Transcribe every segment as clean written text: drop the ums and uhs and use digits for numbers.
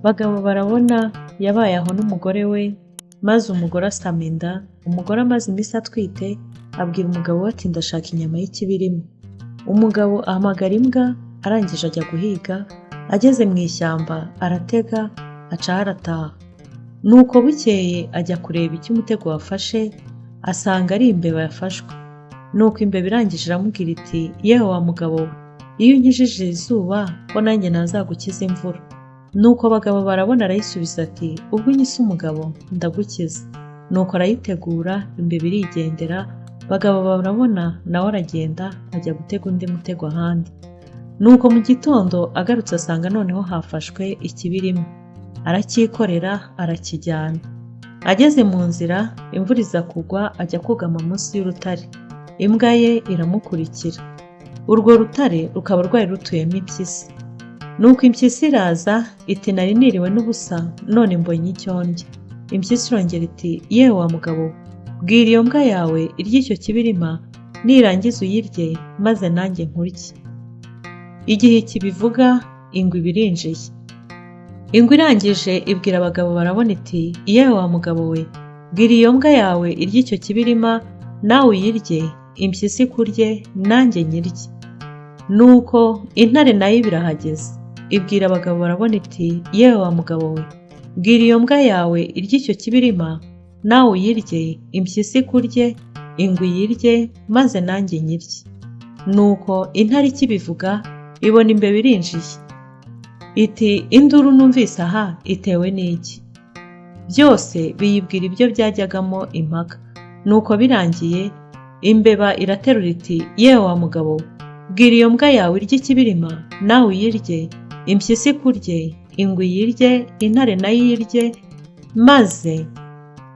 Bagabo barabona yabaye aho n'umugore we, maze umugore asama inda. Umugore amaze iminsi atwite abwira umugabo we ati ndashaka inyama y'ikibirimo. Umugabo ahamagara imbwa, arangije ajya guhiga. Ageze mu ishyamba aratega, acaho arataha. Nuko bukeye ajya kureba icyo umutego wafashe, asanga ari imbeba yafashwe. Nuko imbeba irangije iramubwira iti yewe wa mugabo we, iyo unkijije izuba ko nanjye nazagukiza imvura. Nuko abagabo barabona arayisubiza ati ubwo unyise umugabo ndagukiza. Nuko arayitegura, imbeba irigendera. Bagabo barabona nawe aragenda ajya gutega undi mutego ahandi. Nuko mu gitondo agarutse asanga noneho hafashwe ikibirimo. Aracyikorera arakijyana. Ageze mu nzira imvura iza kugwa, ajya kugama munsi y'urutare. Imbwa ye iramukurikira. Urwo rutare rukaba rwari rutuyemo impyisi. Nuko impyisi iraza iti nari niriwe n'ubusa none mbonye icyo ndya. Impyisi irongera iti yewe wa mugabo, bwira iyo mbwa yawe irye icyo kibirima, nirangiza uyirye maze nanjye nkurye. Igihe kibivuga ingwe ibirinjiye. Ingwe irangije ibwira abagabo barabona iti yewe wa mugabo we, bwira iyo mbwa yawe irye icyo kibirima, nawe uyirye, impyisi kurye nanjye nyirye. Nuko intare nayo birahageze, ibwira abagabo barabona iti yewe wa mugabo we, bwira iyo mbwa yawe irye icyo kibirima, nawe uyirye, impyisi kurye, ingwe iyirye maze nanjye nyirye. Nuko intare ikibivuga ibona imbeba irinjiye. Iti induru numvise aha itewe n'iki? Byose biyibwira ibyo byajyagamo impaka. Nuko birangiye imbeba iraterura iti yewe wa mugabo we, bwira iyo mbwa yawe irye ikibirima, nawe uyirye, impyisi kurye, ingwe iyirye, intare nayo iyirye maze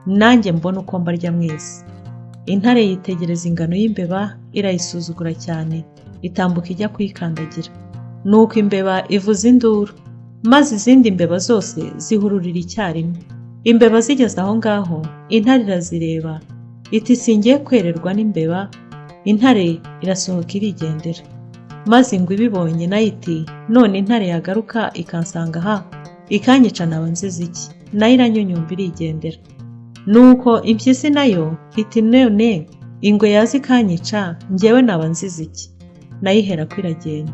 nanjye mbona uko mbarya mwese. Intare yitegereza ingano y'imbeba, irayisuzugura cyane, itambuka ijya kuyikandagira. Nuko imbeba ivuza induru, maze izindi mbeba zose zihururira icyarimwe. Imbeba zigeze aho ngaho, intare irazireba iti singiye kwererwa n'imbeba. Intare irasohoka irigendera. Maze ingwe ibibonye nayo iti none intare yagaruka ikansanga aha ikanyica naba nziza iki? Nayo iranyunyumba irigendera. Nuko impyisi nayo iti none ingwe yazi ikanyica njyewe naba nziza iki? Nayo iherako iragenda.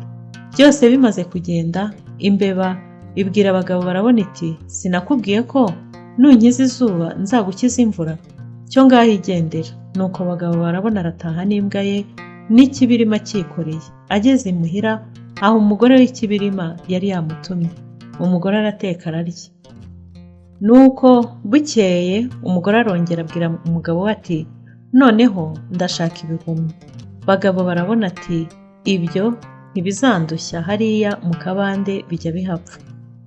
Byose bimaze kugenda, imbeba ibwira abagabo barabona iti sinakubwiye ko nunkiza izuba nzagukiza imvura? Cyo ngaho igendera. Nuko abagabo barabona arataha n'imbwa ye n'ikibirima cyikoreye. Ageze imuhira aho umugore w'ikibirima yari yamutumye. Umugore arateka ararya. Nuko bukeye umugore arongera abwira umugabo we ati noneho ndashaka ibihumyo. Bagabo barabona ati ibyo ntibizandushya, hariya mu kabande bijya bihapfa.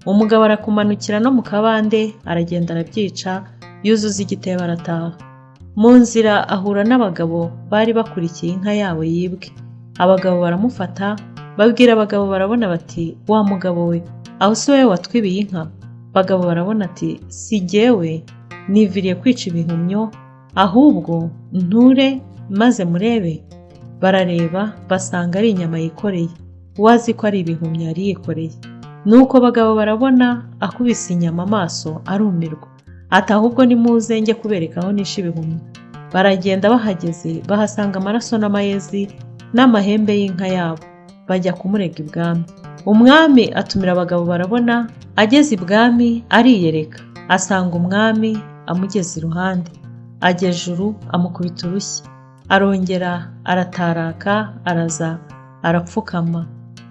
Umugabo arakumanukira no mu kabande, aragenda arabyica, yuzuza igitebo arataha. Mu nzira ahura n'abagabo bari bakurikiye inka yabo yibwe. Abagabo baramufata, babwira abagabo barabona bati wa mugabo we, aho si wowe watwibiye inka? Bagabo barabona ati si jyewe, niviriye kwica ibihumyo, ahubwo nture maze murebe. Barareba basanga ari inyama yikoreye, wazi ko ari ibihumyo yari yikoreye. Nuko abagabo barabona akubise inyama amaso arumirwa, ati ahubwo nimuze njye kubereka aho nishe ibihumyo. Baragenda, bahageze bahasanga amaraso n'amayezi n'amahembe y'inka yabo. Bajya kumurega ibwami. Umwami atumira abagabo barabona. Ageze ibwami ariyereka, asanga umwami amugeze iruhande. Ajya ejuru amukubita urushyi, arongera arataraka, araza arapfukama.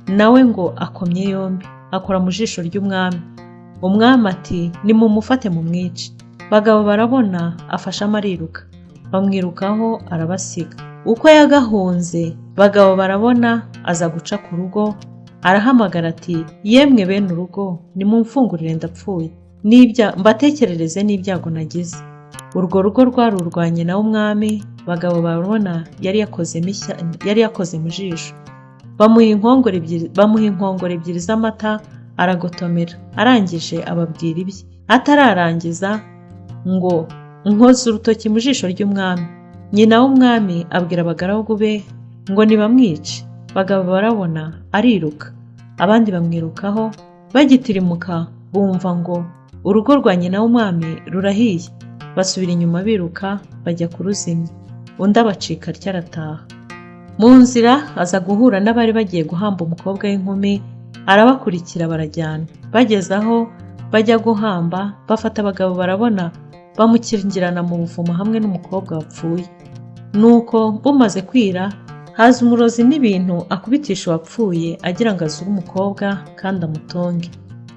Nawe ngo akomye yombi, akora mu jisho ry'umwami. Umwami ati nimumufate mumwice. Bagabo barabona afashamo ariruka, bamwirukaho arabasiga. Uko yagahunze, bagabo barabona aza guca ku rugo, arahamagara ati yemwe bene urugo, nimumfungurire ndapfuye, mbatekerereze n'ibyago nagize. Urwo rugo rwari urwanye nawe umwami. Bagabo barabona yari yakoze mu jisho. Bamuha inkongoro ebyiri z'amata, aragotomera. Arangije ababwira ibye. Atararangiza ngo nkoze urutoki mu jisho ry'umwami. Nyina w'umwami abwira abagaragu be ngo nibamwice. Bagabo barabona ariruka, abandi bamwirukaho, bagitirimuka bumva ngo urugo rwa nyina w'umwami rurahiye, basubira inyuma biruka bajya kuruzimya, undi abacika atyo arataha. Mu nzira aza guhura n'abari bagiye guhamba umukobwa w'inkumi, arabakurikira barajyana. Bageze aho bajya guhamba, bafata abagabo barabona, bamukingirana mu buvumo hamwe n'umukobwa wapfuye. Nuko bumaze kwira, haza umurozi n'ibintu akubitisha uwapfuye agira ngo azure umukobwa kandi amutonge.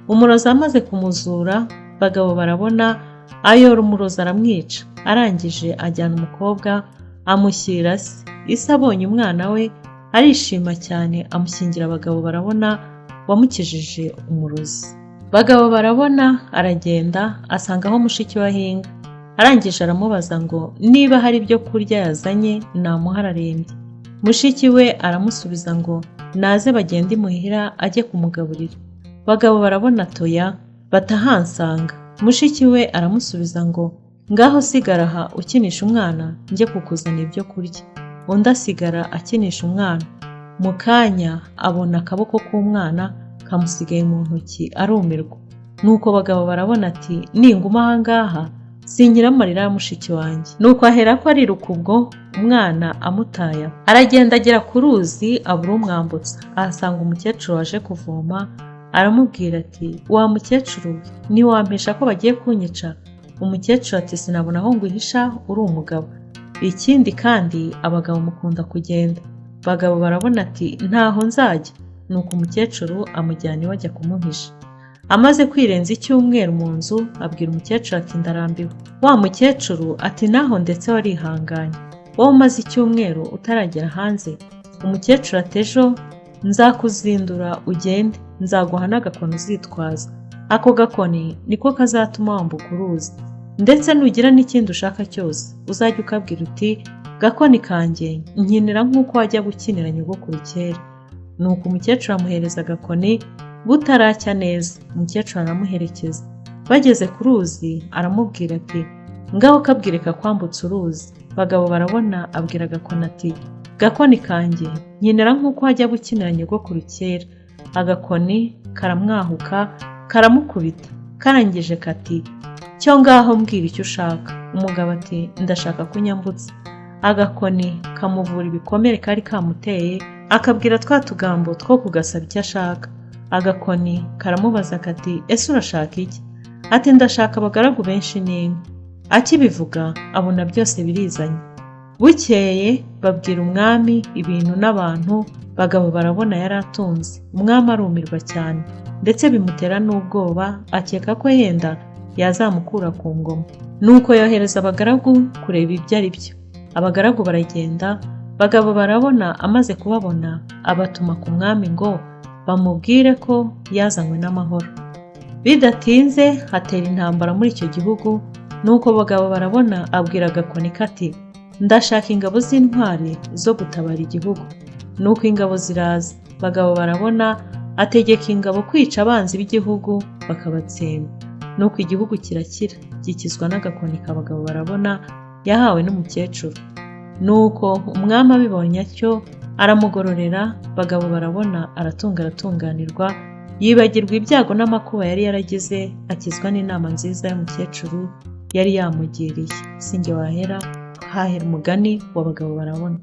Umurozi amaze kumuzura, bagabo barabona, ayora umurozi aramwica. Arangije ajyana umukobwa amushyira se. Ise abonye umwana we arishima cyane, amushyingira abagabo barabona wamukijije umurozi. Bagabo barabona aragenda asanga aho mushiki we ahinga. Arangije aramubaza ngo niba hari ibyo kurya yazanye namuha, ararembye. Mushiki we aramusubiza ngo naze bagende imuhira ajye kumugaburira. Bagabo barabona toya, batahansanga. Mushiki we aramusubiza ngo ngaho sigara aha ukinisha umwana, njye kukuzana ibyo kurya. Undi asigara akinisha umwana. Mu kanya abona akaboko k'umwana kamusigaye mu ntoki, arumirwa. Nuko bagabo barabona ati ninguma aha ngaha singira amarira ya mushiki wanjye. Nuko ahera ko ariruka ubwo umwana amutaya. Aragenda agera ku ruzi abura umwambutsa. Ahasanga umukecuru waje kuvoma, aramubwira ati wa mukecuru we, ntiwampesha ko bagiye kunyica? Umukecuru ati sinabona aho nguhisha, uri umugabo. Ikindi kandi abagabo mukunda kugenda. Bagabo barabona ati ntaho nzajya. Nuko umukecuru amujyana iwe ajya kumuhisha. Amaze kwirenza icyumweru mu nzu, abwira umukecuru ati ndarambiwe. Wa mukecuru ati naho ndetse warihanganye, wowe umaze icyumweru utaragera hanze. Umukecuru ati ejo nzakuzindura ugende, nzaguha n'agakoni uzitwaza. Ako gakoni niko kazatuma wambuka uruzi, ndetse nugira n'ikindi ushaka cyose uzajya ukabwira uti gakoni kanjye nkinira nk'uko wajya gukinira nyogokuru kera. Nuko umukecuru amuhereza agakoni butaracya neza. Umukecuru aramuherekeza. Bageze ku ruzi aramubwira ati ngaho kabwire kakwambutse uruzi. Bagabo barabona abwira agakoni ati gakoni kanjye nkinira nk'uko wajya gukinira nyogokuru kera. Agakoni karamwahuka karamukubita. Karangije kati cyo ngaho mbwira icyo ushaka. Umugabo ati ndashaka kunyambutsa. Agakoni kamuvura ibikomere kari kamuteye, akabwira twa tugambo two kugasaba icyo ashaka. Agakoni karamubaza kati ese urashaka iki? Ati ndashaka abagaragu benshi n'inka. Akibivuga abona byose birizanye. Bukeye babwira umwami ibintu n'abantu. Bagabo barabona yari atunze. Umwami arumirwa cyane, ndetse bimutera n'ubwoba, akeka ko yenda yazamukura ku ngoma. Nuko yohereza abagaragu kureba ibyo ari byo. Abagaragu baragenda. Bagabo barabona amaze kubabona abatuma ku mwami ngo bamubwire ko yazanywe n'amahoro. Bidatinze hatera intambara muri icyo gihugu. Nuko bagabo barabona abwira agakoni kati ndashaka ingabo z'intwari zo gutabara igihugu. Nuko ingabo ziraza. Bagabo barabona ategeka ingabo kwica abanzi b'igihugu bakabatsemba. Nuko igihugu kirakira, gikizwa n'agakoni k'abagabo barabona yahawe n'umukecuru. Nuko umwami abibonye atyo aramugororera. Bagabo barabona aratunga aratunganirwa, yibagirwa ibyago n'amakuba yari yaragize, akizwa n'inama nziza y'umukecuru yari yamugiriye. Sinjye wahera hahera umugani w'abagabo barabona.